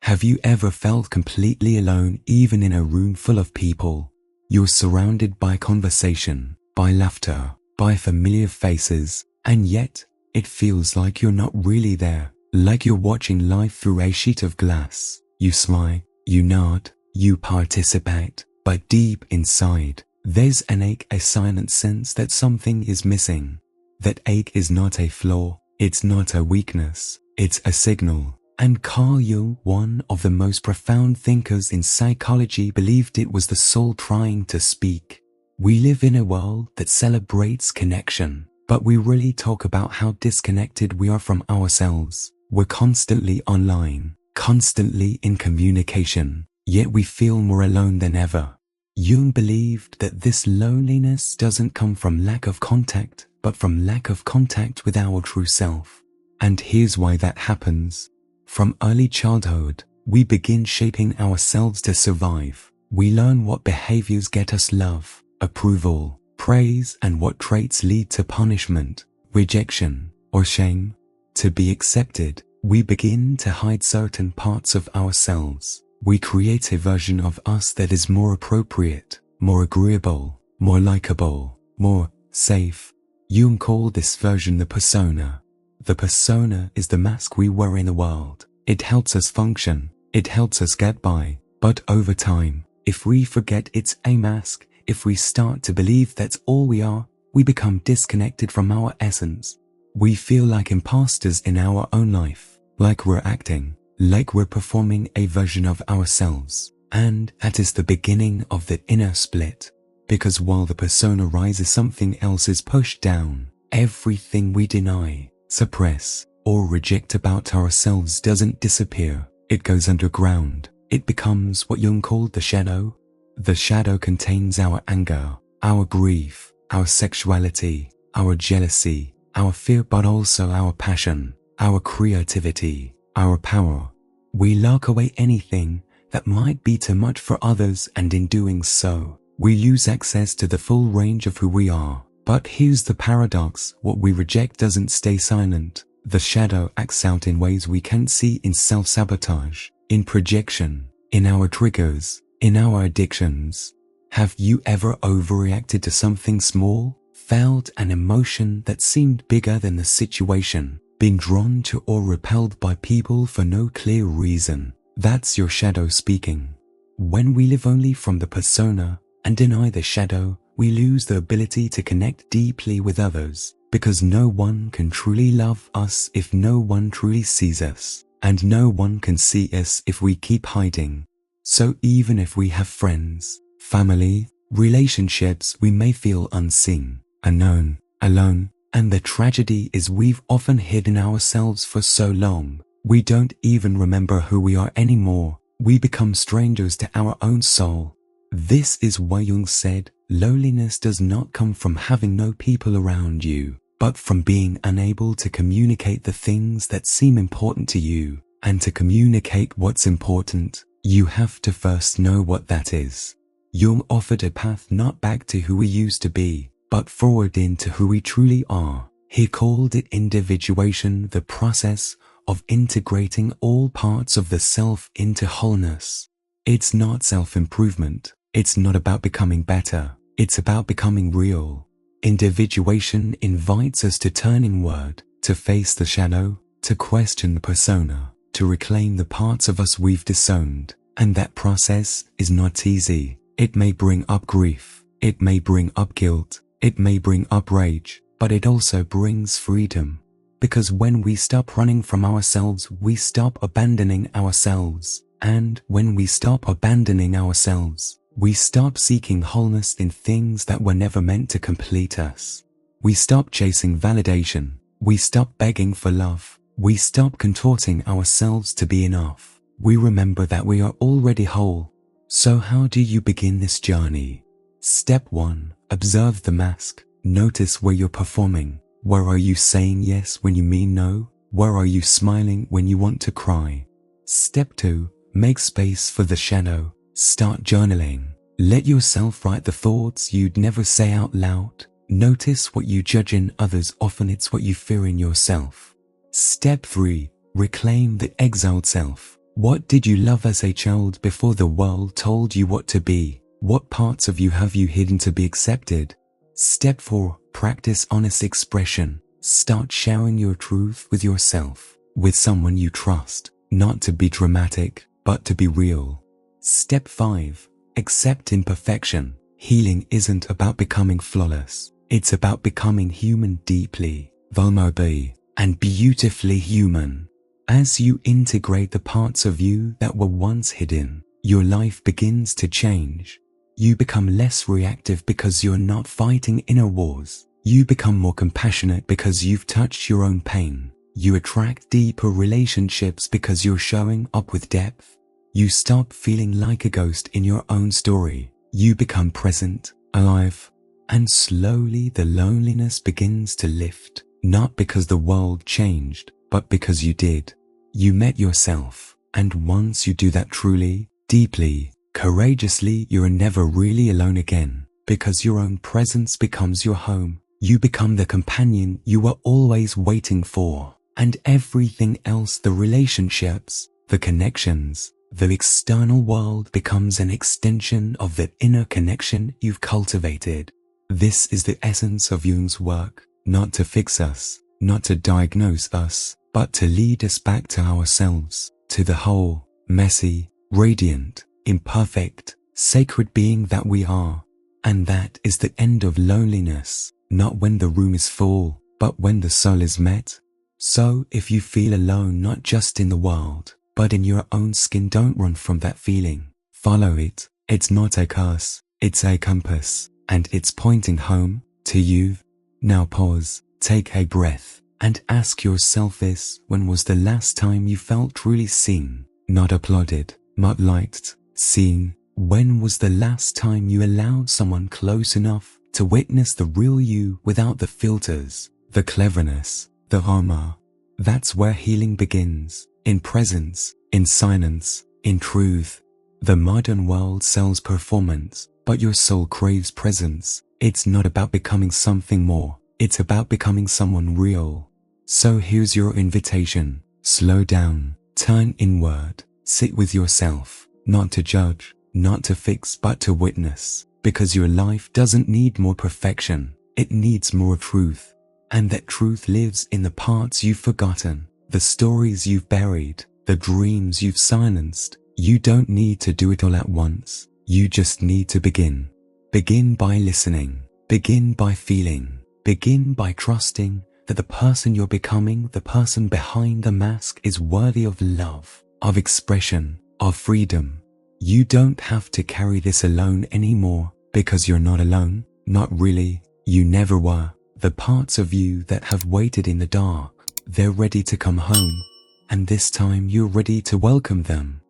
Have you ever felt completely alone even in a room full of people? You're surrounded by conversation, by laughter, by familiar faces, and yet, it feels like you're not really there, like you're watching life through a sheet of glass. You smile, you nod, you participate, but deep inside, there's an ache, a silent sense that something is missing. That ache is not a flaw, it's not a weakness, it's a signal. And Carl Jung, one of the most profound thinkers in psychology, believed it was the soul trying to speak. We live in a world that celebrates connection, but we really talk about how disconnected we are from ourselves. We're constantly online, constantly in communication, yet we feel more alone than ever. Jung believed that this loneliness doesn't come from lack of contact, but from lack of contact with our true self. And here's why that happens. From early childhood, we begin shaping ourselves to survive. We learn what behaviors get us love, approval, praise, and what traits lead to punishment, rejection, or shame. To be accepted, we begin to hide certain parts of ourselves. We create a version of us that is more appropriate, more agreeable, more likable, more safe. Jung called this version the persona. The persona is the mask we wear in the world. It helps us function, it helps us get by, but over time, if we forget it's a mask, if we start to believe that's all we are, we become disconnected from our essence. We feel like imposters in our own life, like we're acting, like we're performing a version of ourselves. And that is the beginning of the inner split. Because while the persona rises, something else is pushed down. Everything we deny, suppress, or reject about ourselves doesn't disappear. It goes underground. It becomes what Jung called the shadow. The shadow contains our anger, our grief, our sexuality, our jealousy, our fear, but also our passion, our creativity, our power. We lock away anything that might be too much for others, and in doing so, we lose access to the full range of who we are. But here's the paradox: what we reject doesn't stay silent. The shadow acts out in ways we can't see, in self-sabotage, in projection, in our triggers, in our addictions. Have you ever overreacted to something small? Felt an emotion that seemed bigger than the situation? Been drawn to or repelled by people for no clear reason? That's your shadow speaking. When we live only from the persona and deny the shadow, we lose the ability to connect deeply with others, because no one can truly love us if no one truly sees us, and no one can see us if we keep hiding. So even if we have friends, family, relationships, we may feel unseen, unknown, alone, and the tragedy is we've often hidden ourselves for so long, we don't even remember who we are anymore. We become strangers to our own soul. This is why Jung said, loneliness does not come from having no people around you, but from being unable to communicate the things that seem important to you. And to communicate what's important, you have to first know what that is. Jung offered a path not back to who we used to be, but forward into who we truly are. He called it individuation, the process of integrating all parts of the self into wholeness. It's not self-improvement. It's not about becoming better. It's about becoming real. Individuation invites us to turn inward, to face the shadow, to question the persona, to reclaim the parts of us we've disowned. And that process is not easy. It may bring up grief. It may bring up guilt. It may bring up rage, but it also brings freedom. Because when we stop running from ourselves, we stop abandoning ourselves. And when we stop abandoning ourselves, we stop seeking wholeness in things that were never meant to complete us. We stop chasing validation. We stop begging for love. We stop contorting ourselves to be enough. We remember that we are already whole. So how do you begin this journey? Step 1. Observe the mask. Notice where you're performing. Where are you saying yes when you mean no? Where are you smiling when you want to cry? Step 2. Make space for the shadow. Start journaling. Let yourself write the thoughts you'd never say out loud. Notice what you judge in others. Often it's what you fear in yourself. Step 3. Reclaim the exiled self. What did you love as a child before the world told you what to be? What parts of you have you hidden to be accepted? Step 4. Practice honest expression. Start sharing your truth with yourself, with someone you trust, not to be dramatic, but to be real. Step 5. Accept imperfection. Healing isn't about becoming flawless. It's about becoming human, deeply, vulnerable, and beautifully human. As you integrate the parts of you that were once hidden, your life begins to change. You become less reactive because you're not fighting inner wars. You become more compassionate because you've touched your own pain. You attract deeper relationships because you're showing up with depth. You stop feeling like a ghost in your own story. You become present, alive, and slowly the loneliness begins to lift, not because the world changed, but because you did. You met yourself, and once you do that truly, deeply, courageously, you're never really alone again, because your own presence becomes your home. You become the companion you were always waiting for, and everything else, the relationships, the connections, the external world becomes an extension of the inner connection you've cultivated. This is the essence of Jung's work, not to fix us, not to diagnose us, but to lead us back to ourselves, to the whole, messy, radiant, imperfect, sacred being that we are. And that is the end of loneliness, not when the room is full, but when the soul is met. So if you feel alone, not just in the world, but in your own skin, don't run from that feeling. Follow it. It's not a curse, it's a compass, and it's pointing home to you. Now pause, take a breath, and ask yourself this: when was the last time you felt truly seen, not applauded, not liked, seen? When was the last time you allowed someone close enough to witness the real you without the filters, the cleverness, the armor? That's where healing begins, in presence, in silence, in truth. The modern world sells performance, but your soul craves presence. It's not about becoming something more, it's about becoming someone real. So here's your invitation: slow down, turn inward, sit with yourself, not to judge, not to fix, but to witness, because your life doesn't need more perfection, it needs more truth. And that truth lives in the parts you've forgotten, the stories you've buried, the dreams you've silenced. You don't need to do it all at once, you just need to begin. Begin by listening, begin by feeling, begin by trusting that the person you're becoming, the person behind the mask, is worthy of love, of expression, of freedom. You don't have to carry this alone anymore, because you're not alone, not really, you never were. The parts of you that have waited in the dark, they're ready to come home, and this time you're ready to welcome them.